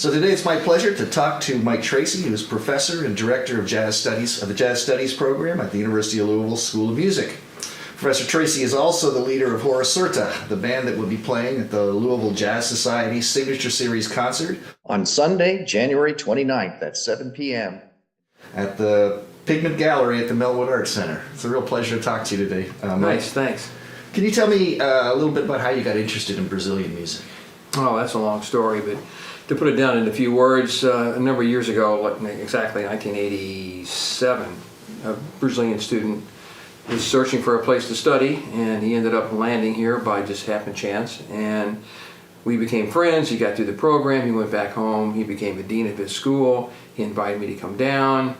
So today it's my pleasure to talk to Mike Tracy, who is professor and director of Jazz Studies of the Jazz Studies program at the University of Louisville School of Music. Professor Tracy is also the leader of Hora Certa, the band that will be playing at the Louisville Jazz Society Signature Series concert on Sunday, January 29th at 7 p.m. at the Pigment Gallery at the Melwood Arts Center. It's a real pleasure to talk to you today. Nice, thanks. Can you tell me a little bit about how you got interested in Brazilian music? Oh, that's a long story, but to put it down in a few words, a number of years ago, exactly 1987, a Brazilian student was searching for a place to study, and he ended up landing here by just happen chance, and we became friends. He got through the program, he went back home, he became the dean of his school, he invited me to come down,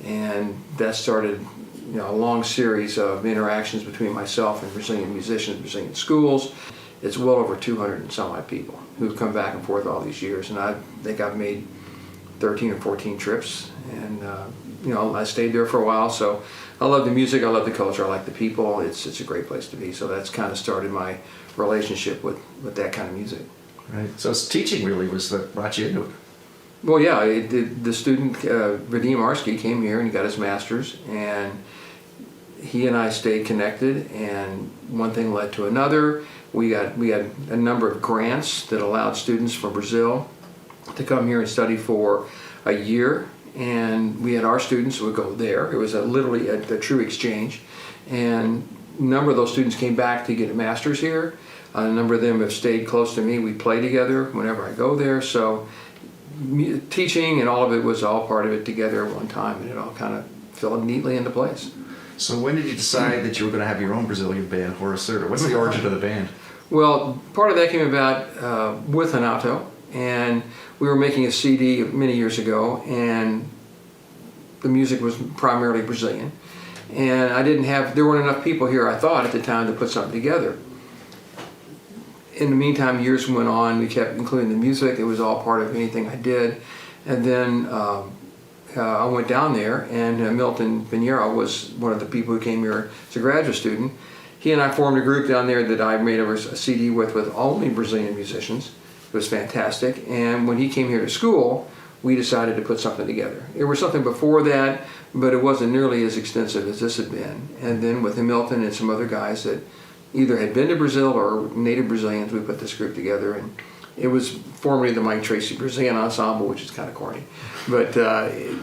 and that started a long series of interactions between myself and Brazilian musicians, Brazilian schools. It's well over 200 and some odd people who've come back and forth all these years, and I think I've made 13 or 14 trips, and I stayed there for a while. So I love the music, I love the culture, I like the people. It's a great place to be. So that's kind of started my relationship with that kind of music. Right. So it's teaching really was that brought you into it. Well, yeah, the student Vadim Arsky came here and he got his master's, and he and I stayed connected, and one thing led to another. We had a number of grants that allowed students from Brazil to come here and study for a year, and we had our students who would go there. It was literally a true exchange, and a number of those students came back to get a master's here. A number of them have stayed close to me. We play together whenever I go there, so teaching and all of it was all part of it together at one time, and it all kind of fell neatly into place. So when did you decide that you were going to have your own Brazilian band, Hora Certa? What's the origin of the band? Well, part of that came about with Renato, and we were making a CD many years ago, and the music was primarily Brazilian, and there weren't enough people here, I thought, at the time to put something together. In the meantime, years went on, we kept including the music, it was all part of anything I did, and then I went down there, and Milton Pinheiro was one of the people who came here as a graduate student. He and I formed a group down there that I made a CD with only Brazilian musicians. It was fantastic, and when he came here to school, we decided to put something together. There was something before that, but it wasn't nearly as extensive as this had been. And then with Milton and some other guys that either had been to Brazil or native Brazilians, we put this group together, and it was formerly the Mike Tracy Brazilian Ensemble, which is kind of corny. But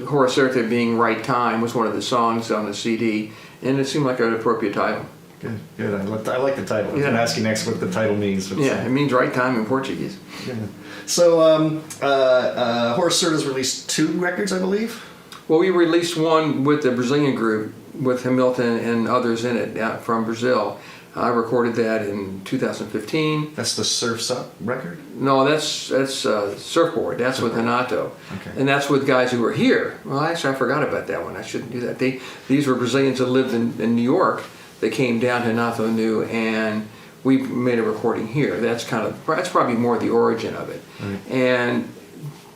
Hora Certa being Right Time was one of the songs on the CD, and it seemed like an appropriate title. Good. I like the title. I was going to ask you next what the title means. Yeah, it means right time in Portuguese. Yeah. So Hora Certa's released 2 records, I believe? Well, we released one with the Brazilian group with Hamilton and others in it from Brazil. I recorded that in 2015. That's the Surf's Up record? No, that's Surfboard. That's with Renato. Okay. And that's with guys who were here. Well, actually, I forgot about that one. I shouldn't do that. These were Brazilians that lived in New York. They came down to Renato knew, and we made a recording here. That's probably more the origin of it. Right. And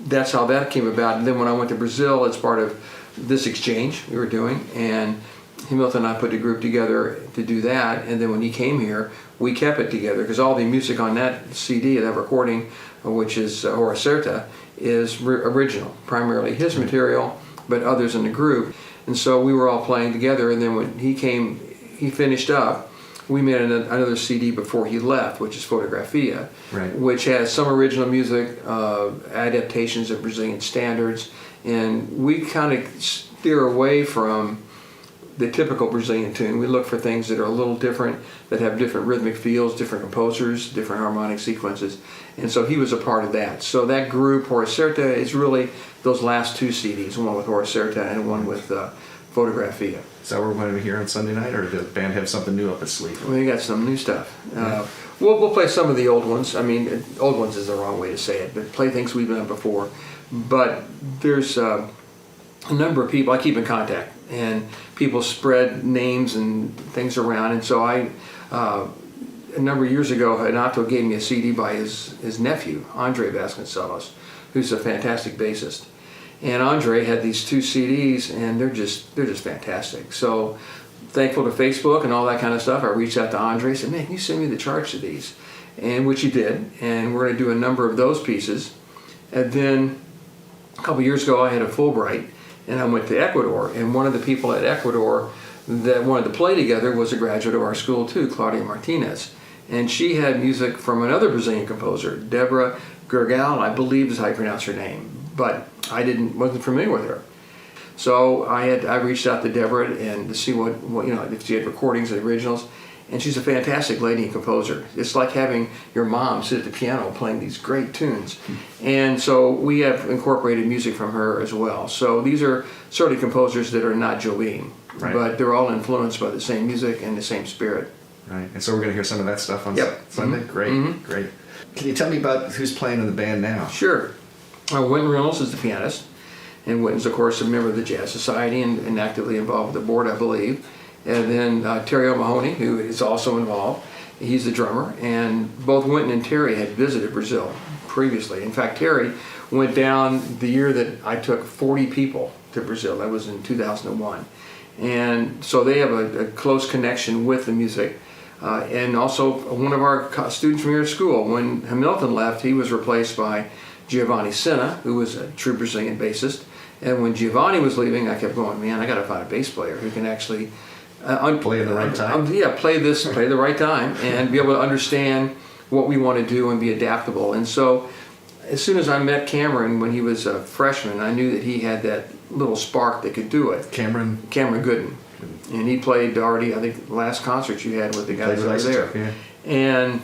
that's how that came about. And then when I went to Brazil, it's part of this exchange we were doing, and Hamilton and I put a group together to do that, and then when he came here, we kept it together, because all the music on that CD, that recording, which is Hora Certa, is original, primarily his material, but others in the group. And so we were all playing together, and then when he came, he finished up, we made another CD before he left, which is Fotografia, right, which has some original music, adaptations of Brazilian standards, and we kind of steer away from the typical Brazilian tune. We look for things that are a little different, that have different rhythmic feels, different composers, different harmonic sequences, and so he was a part of that. So that group, Hora Certa, is really those last 2 CDs, one with Hora Certa and one with Fotografia. Is that what we're going to hear on Sunday night, or did the band have something new up its sleeve? We got some new stuff. We'll play some of the old ones. I mean, old ones is the wrong way to say it, but play things we've done before. But there's a number of people I keep in contact, and people spread names and things around, and so a number of years ago, Renato gave me a CD by his nephew, Andre Vasconcelos, who's a fantastic bassist. And Andre had these 2 CDs, and they're just fantastic. So thankful to Facebook and all that kind of stuff, I reached out to Andre, said, man, can you send me the charts of these? And which he did, and we're going to do a number of those pieces. And then a couple years ago, I had a Fulbright, and I went to Ecuador. And one of the people at Ecuador that wanted to play together was a graduate of our school too, Claudia Martinez. And she had music from another Brazilian composer, Deborah Gergal, I believe is how you pronounce her name, but I wasn't familiar with her. So I reached out to Deborah and to see what if she had recordings of the originals, and she's a fantastic lady and composer. It's like having your mom sit at the piano playing these great tunes. And so we have incorporated music from her as well. So these are sort of composers that are not Jobim, right, but they're all influenced by the same music and the same spirit. Right, and so we're going to hear some of that stuff on Yep. Sunday? Mm-hmm. Great, Mm-hmm. great. Can you tell me about who's playing in the band now? Sure. Wynton Reynolds is the pianist, and Wynton's, of course, a member of the Jazz Society and actively involved with the board, I believe. And then Terry O'Mahony, who is also involved. He's the drummer, and both Wynton and Terry had visited Brazil previously. In fact, Terry went down the year that I took 40 people to Brazil. That was in 2001. And so they have a close connection with the music. And also one of our students from here at school, when Hamilton left, he was replaced by Giovanni Senna, who was a true Brazilian bassist. And when Giovanni was leaving, I kept going, man, I got to find a bass player who can actually play at the right time. Play the right time, and be able to understand what we want to do and be adaptable. And so, as soon as I met Cameron when he was a freshman, I knew that he had that little spark that could do it. Cameron Gooden. And he played already, I think, the last concert you had with the guys over there. Yeah. And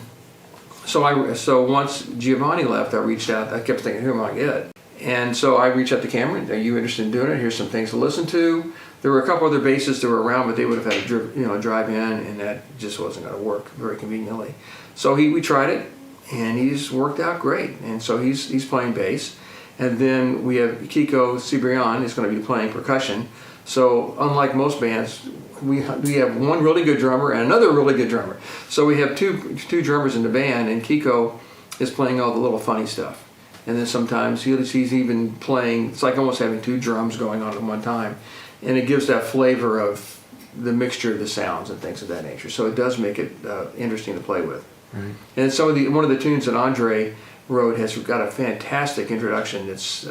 so once Giovanni left, I reached out. I kept thinking, who am I going to get? And so I reached out to Cameron. Are you interested in doing it? Here's some things to listen to. There were a couple other bassists that were around, but they would have had to drive in, and that just wasn't going to work very conveniently. So we tried it, and he's worked out great. And so he's playing bass. And then we have Kiko Cibrian is going to be playing percussion. So unlike most bands, we have one really good drummer and another really good drummer. So we have two drummers in the band, and Kiko is playing all the little funny stuff. And then sometimes he's even playing, it's like almost having two drums going on at one time. And it gives that flavor of the mixture of the sounds and things of that nature. So it does make it interesting to play with. Right. And one of the tunes that Andre wrote has got a fantastic introduction that's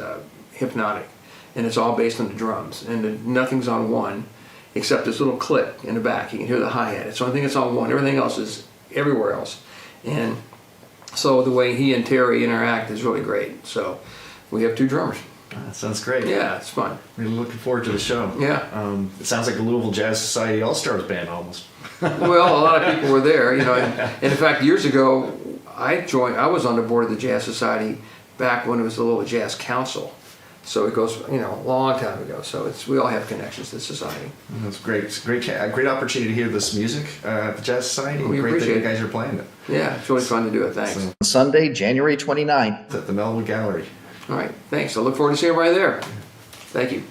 hypnotic. And it's all based on the drums. And nothing's on one except this little click in the back. You can hear the hi-hat. It's the only thing that's on one. Everything else is everywhere else. And so the way he and Terry interact is really great. So we have two drummers. That sounds great. Yeah, it's fun. Really looking forward to the show. Yeah. It sounds like the Louisville Jazz Society All-Stars band almost. Well, a lot of people were there, and in fact, years ago, I was on the board of the Jazz Society back when it was the Louisville Jazz Council. So it goes, a long time ago. So we all have connections to the society. That's great. It's a great opportunity to hear this music at the Jazz Society. We great that appreciate you guys are playing it. Yeah, it's really fun to do it. Thanks. So, Sunday, January 29th. at the Melwood Gallery. All right, thanks. I look forward to seeing everybody there. Thank you.